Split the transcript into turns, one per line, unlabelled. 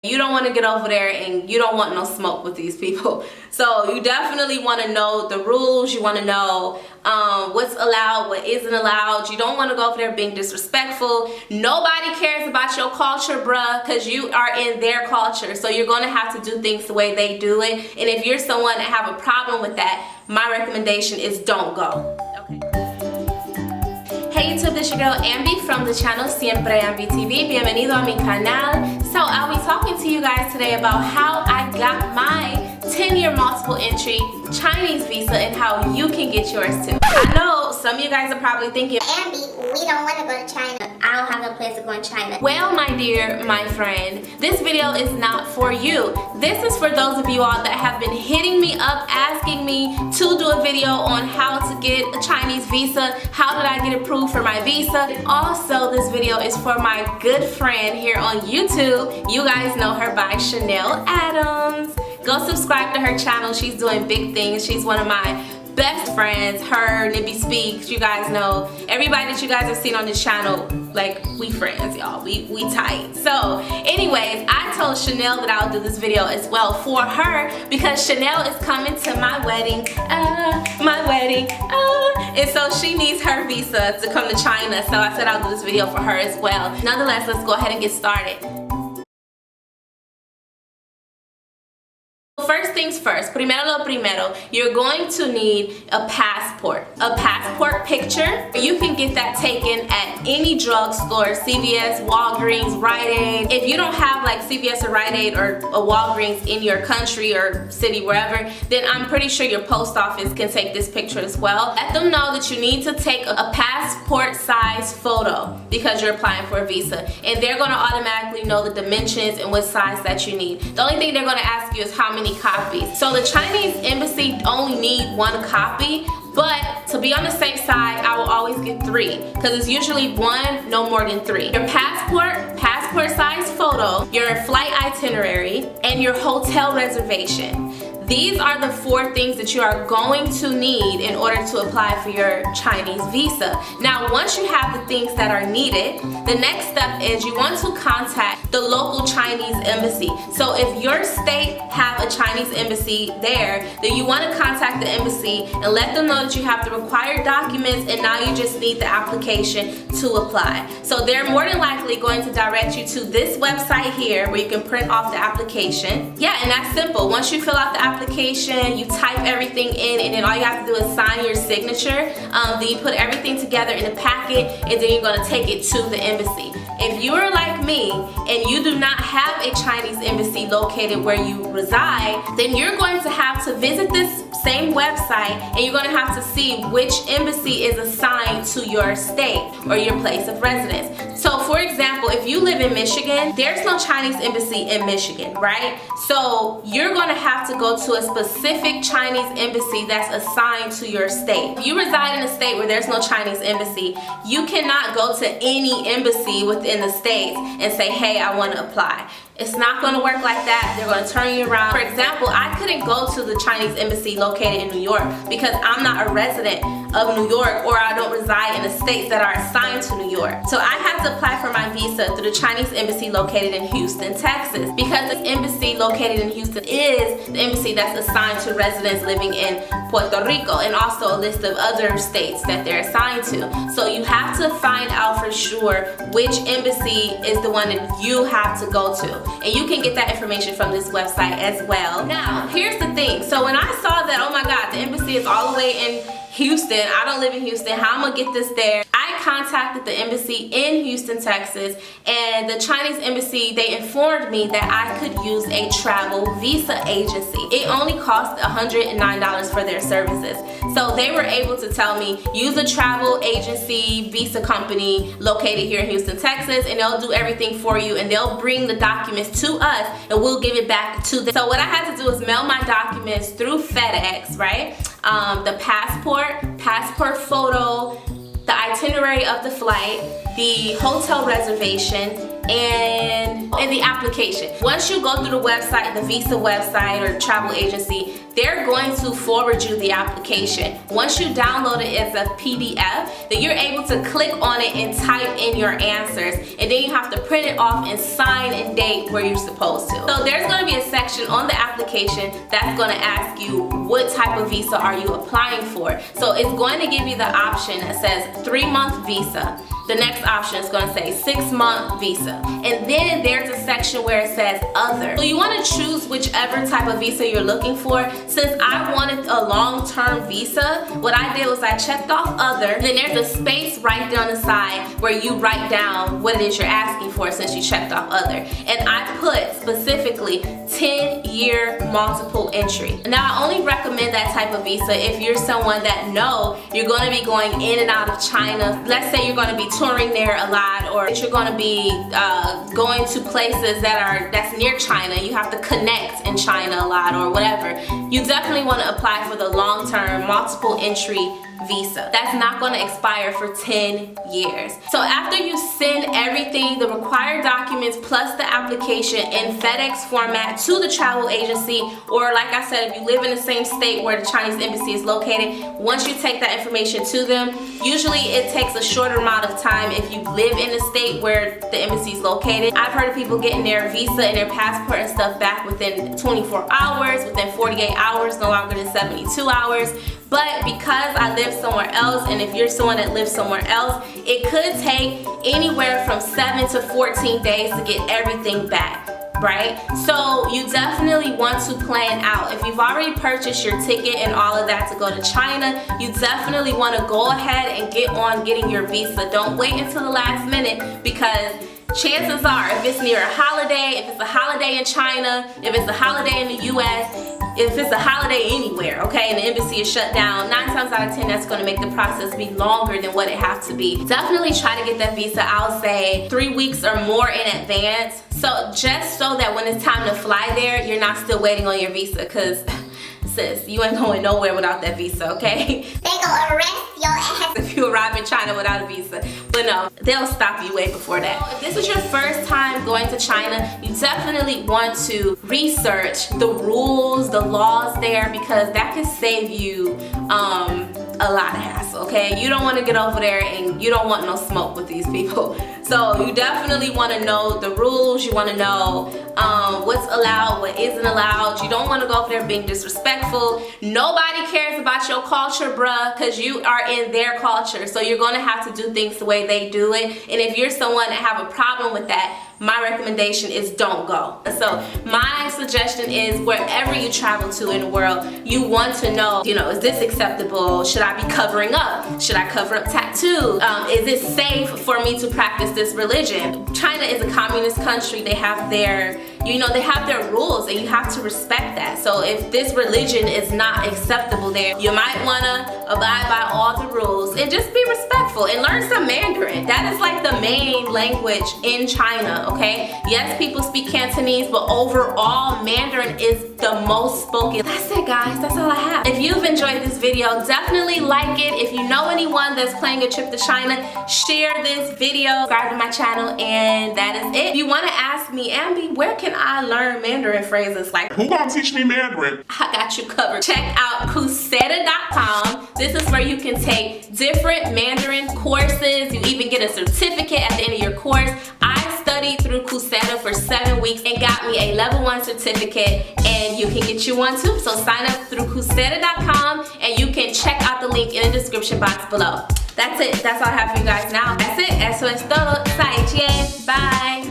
You don't want to get over there and you don't want no smoke with these people. So you definitely want to know the rules. You want to know what's allowed, what isn't allowed. You don't want to go over there being disrespectful. Nobody cares about your culture, bruh, because you are in their culture. So you're going to have to do things the way they do it. And if you're someone that have a problem with that, my recommendation is don't go. Hey YouTube, this is your girl Ambi from the channel Siempre Ambi TV. Bienvenido a mi canal. So I'll be talking to you guys today about how I got my 10-year multiple entry Chinese visa and how you can get yours too. I know some of you guys are probably thinking,
Ambi, we don't want to go to China. I don't have no plans to go in China.
Well, my dear, my friend, this video is not for you. This is for those of you all that have been hitting me up asking me to do a video on how to get a Chinese visa. How did I get approved for my visa? Also, this video is for my good friend here on YouTube. You guys know her by Chanel Adams. Go subscribe to her channel. She's doing big things. She's one of my best friends. Her, Nibby Speaks, you guys know. Everybody that you guys have seen on this channel, like, we friends, y'all. We tight. So, anyways, I told Chanel that I'll do this video as well for her because Chanel is coming to my wedding. And so she needs her visa to come to China. So I said I'll do this video for her as well. Nonetheless, let's go ahead and get started. First things first, primero lo primero, you're going to need a passport picture. You can get that taken at any drugstore, CVS, Walgreens, Rite Aid. If you don't have like CVS or Rite Aid or a Walgreens in your country or city, wherever, then I'm pretty sure your post office can take this picture as well. Let them know that you need to take a passport size photo because you're applying for a visa, and they're going to automatically know the dimensions and what size that you need. The only thing they're going to ask you is how many copies. So the Chinese embassy only need 1 copy, but to be on the safe side, I will always get 3 because it's usually 1, no more than 3. Your passport size photo, your flight itinerary, and your hotel reservation. These are the 4 things that you are going to need in order to apply for your Chinese visa. Now, once you have the things that are needed, the next step is you want to contact the local Chinese embassy. So if your state have a Chinese embassy there, then you want to contact the embassy and let them know that you have the required documents and now you just need the application to apply. So they're more than likely going to direct you to this website here where you can print off the application. Yeah, and that's simple. Once you fill out the application, you type everything in, and then all you have to do is sign your signature. Then you put everything together in a packet, and then you're going to take it to the embassy. If you are like me and you do not have a Chinese embassy located where you reside, then you're going to have to visit this same website and you're going to have to see which embassy is assigned to your state or your place of residence. So for example, if you live in Michigan, there's no Chinese embassy in Michigan, right? So you're going to have to go to a specific Chinese embassy that's assigned to your state. If you reside in a state where there's no Chinese embassy, you cannot go to any embassy within the states and say, hey, I want to apply. It's not going to work like that. They're going to turn you around. For example, I couldn't go to the Chinese embassy located in New York because I'm not a resident of New York, or I don't reside in the states that are assigned to New York. So I had to apply for my visa through the Chinese embassy located in Houston, Texas, because this embassy located in Houston is the embassy that's assigned to residents living in Puerto Rico, and also a list of other states that they're assigned to. So you have to find out for sure which embassy is the one that you have to go to. And you can get that information from this website as well. Now, here's the thing. So when I saw that, oh my God, the embassy is all the way in Houston. I don't live in Houston. How am I gonna get this there? I contacted the embassy in Houston, Texas, and the Chinese embassy, they informed me that I could use a travel visa agency. It only cost $109 for their services. So they were able to tell me, use a travel agency visa company located here in Houston, Texas, and they'll do everything for you, and they'll bring the documents to us and we'll give it back to them. So what I had to do is mail my documents through FedEx, right? The passport photo, the itinerary of the flight, the hotel reservation, and the application. Once you go through the website, the visa website or travel agency, they're going to forward you the application. Once you download it as a PDF, then you're able to click on it and type in your answers, and then you have to print it off and sign and date where you're supposed to. So there's going to be a section on the application that's going to ask you what type of visa are you applying for. So it's going to give you the option that says 3-month visa. The next option is going to say 6-month visa. And then there's a section where it says other. So you want to choose whichever type of visa you're looking for. Since I wanted a long-term visa, what I did was I checked off other. And then there's a space right there on the side where you write down what it is you're asking for since you checked off other. And I put specifically 10-year multiple entry. Now I only recommend that type of visa if you're someone that you're going to be going in and out of China. Let's say you're going to be touring there a lot, or you're going to be going to places that's near China. You have to connect in China a lot or whatever. You definitely want to apply for the long-term multiple entry visa. That's not going to expire for 10 years. So after you send everything, the required documents plus the application in FedEx format to the travel agency, or like I said, if you live in the same state where the Chinese embassy is located, once you take that information to them, usually it takes a shorter amount of time if you live in the state where the embassy is located. I've heard of people getting their visa and their passport and stuff back within 24 hours, within 48 hours, no longer than 72 hours. But because I live somewhere else, and if you're someone that lives somewhere else, it could take anywhere from 7 to 14 days to get everything back, right? So you definitely want to plan out. If you've already purchased your ticket and all of that to go to China, you definitely want to go ahead and get on getting your visa. Don't wait until the last minute, because chances are, if it's near a holiday, if it's a holiday in China, if it's a holiday in the US, if it's a holiday anywhere, okay, and the embassy is shut down, 9 times out of 10 that's going to make the process be longer than what it has to be. Definitely try to get that visa, I'll say 3 weeks or more in advance, so just so that when it's time to fly there, you're not still waiting on your visa, because sis, you ain't going nowhere without that visa, okay?
They gonna arrest your ass
if you arrive in China without a visa. But no, they'll stop you way before that. If this is your first time going to China, you definitely want to research the rules, the laws there, because that can save you a lot of hassle, okay? You don't want to get over there and you don't want no smoke with these people. So you definitely want to know the rules. You want to know what's allowed, what isn't allowed. You don't want to go over there being disrespectful. Nobody cares about your culture, bruh, because you are in their culture. So you're going to have to do things the way they do it. And if you're someone that have a problem with that, my recommendation is don't go. So my suggestion is wherever you travel to in the world, you want to know, is this acceptable? Should I be covering up? Should I cover up tattoos? Is it safe for me to practice this religion? China is a communist country. They have their, they have their rules, and you have to respect that. So if this religion is not acceptable there, you might want to abide by all the rules and just be respectful and learn some Mandarin. That is like the main language in China, okay? Yes, people speak Cantonese, but overall, Mandarin is the most spoken. That's it, guys. That's all I have. If you've enjoyed this video, definitely like it. If you know anyone that's planning a trip to China, share this video, subscribe to my channel, and that is it. If you want to ask me, Ambie, where can I learn Mandarin phrases? Like,
who gonna teach me Mandarin?
I got you covered. Check out Coursera.com. This is where you can take different Mandarin courses. You even get a certificate at the end of your course. I studied through Coursera for 7 weeks and got me a level 1 certificate, and you can get you one too. So sign up through Coursera.com, and you can check out the link in the description box below. That's it. That's all I have for you guys now. That's it. Eso es todo. Bye. Bye.